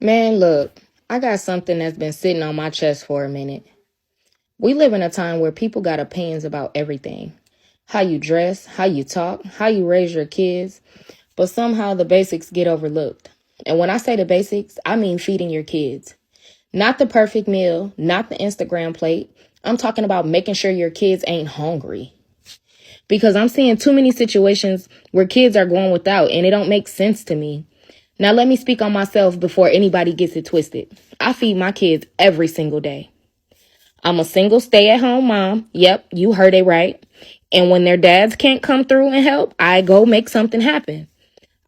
Man, look, I got something that's been sitting on my chest for a minute. We live in a time where people got opinions about everything. How you dress, how you talk, how you raise your kids, but somehow the basics get overlooked. And when I say the basics, I mean feeding your kids. Not the perfect meal, not the Instagram plate. I'm talking about making sure your kids ain't hungry. Because I'm seeing too many situations where kids are going without and it don't make sense to me. Now let me speak on myself before anybody gets it twisted. I feed my kids every single day. I'm a single stay-at-home mom. Yep, you heard it right. And when their dads can't come through and help, I go make something happen.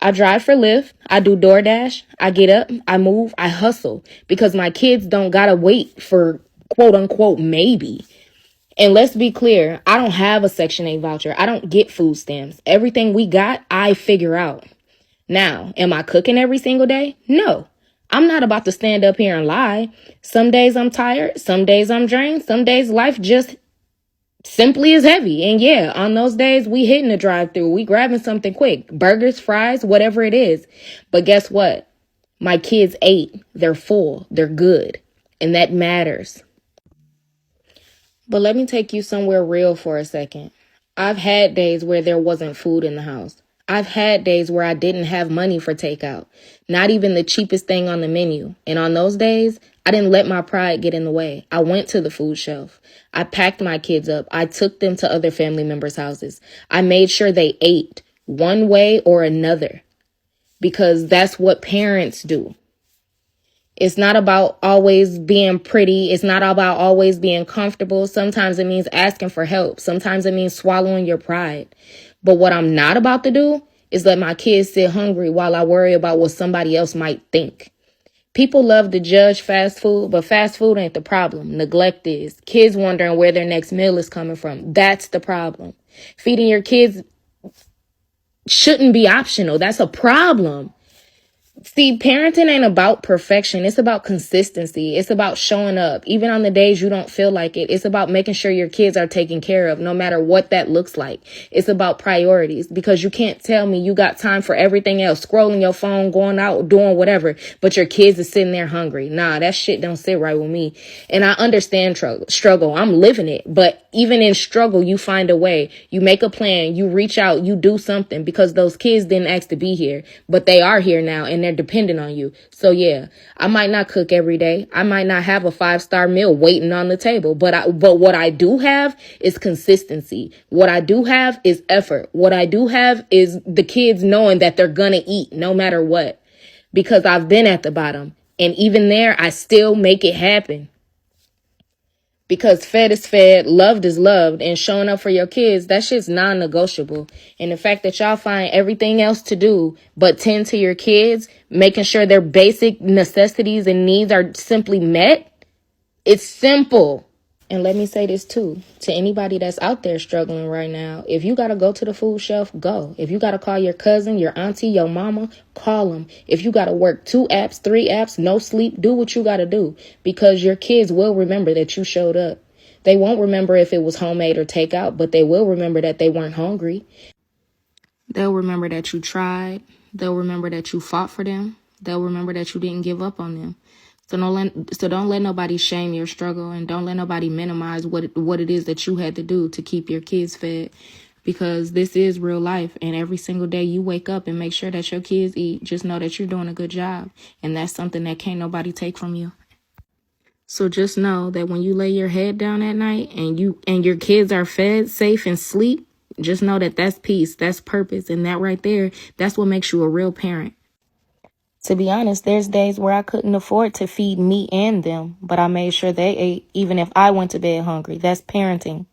I drive for Lyft. I do DoorDash. I get up, I move, I hustle because my kids don't gotta wait for quote unquote maybe. And let's be clear, I don't have a Section 8 voucher. I don't get food stamps. Everything we got, I figure out. Now, am I cooking every single day? No. I'm not about to stand up here and lie. Some days I'm tired. Some days I'm drained. Some days life just simply is heavy. And yeah, on those days we hitting the drive-thru. We grabbing something quick. Burgers, fries, whatever it is. But guess what? My kids ate. They're full. They're good. And that matters. But let me take you somewhere real for a second. I've had days where there wasn't food in the house. I've had days where I didn't have money for takeout, not even the cheapest thing on the menu. And on those days, I didn't let my pride get in the way. I went to the food shelf. I packed my kids up. I took them to other family members' houses. I made sure they ate one way or another because that's what parents do. It's not about always being pretty. It's not about always being comfortable. Sometimes it means asking for help. Sometimes it means swallowing your pride. But what I'm not about to do is let my kids sit hungry while I worry about what somebody else might think. People love to judge fast food, but fast food ain't the problem. Neglect is. Kids wondering where their next meal is coming from. That's the problem. Feeding your kids shouldn't be optional. That's a problem. See, parenting ain't about perfection. It's about consistency. It's about showing up, even on the days you don't feel like it. It's about making sure your kids are taken care of, no matter what that looks like. It's about priorities because you can't tell me you got time for everything else, scrolling your phone, going out, doing whatever, but your kids are sitting there hungry. Nah, that shit don't sit right with me. And I understand struggle. I'm living it. But even in struggle, you find a way. You make a plan. You reach out. You do something because those kids didn't ask to be here, but they are here now and they're dependent on you. So yeah, I might not cook every day. I might not have a 5-star meal waiting on the table, but what I do have is consistency. What I do have is effort. What I do have is the kids knowing that they're gonna eat no matter what, because I've been at the bottom. And even there, I still make it happen. Because fed is fed, loved is loved, and showing up for your kids, that shit's non-negotiable. And the fact that y'all find everything else to do but tend to your kids, making sure their basic necessities and needs are simply met, it's simple. And let me say this too, to anybody that's out there struggling right now. If you got to go to the food shelf, go. If you got to call your cousin, your auntie, your mama, call them. If you got to work 2 apps, 3 apps, no sleep, do what you got to do. Because your kids will remember that you showed up. They won't remember if it was homemade or takeout, but they will remember that they weren't hungry. They'll remember that you tried. They'll remember that you fought for them. They'll remember that you didn't give up on them. So don't let nobody shame your struggle, and don't let nobody minimize what it is that you had to do to keep your kids fed, because this is real life. And every single day you wake up and make sure that your kids eat, just know that you're doing a good job. And that's something that can't nobody take from you. So just know that when you lay your head down at night and your kids are fed, safe, and sleep, just know that that's peace, that's purpose. And that right there, that's what makes you a real parent. To be honest, there's days where I couldn't afford to feed me and them, but I made sure they ate even if I went to bed hungry. That's parenting.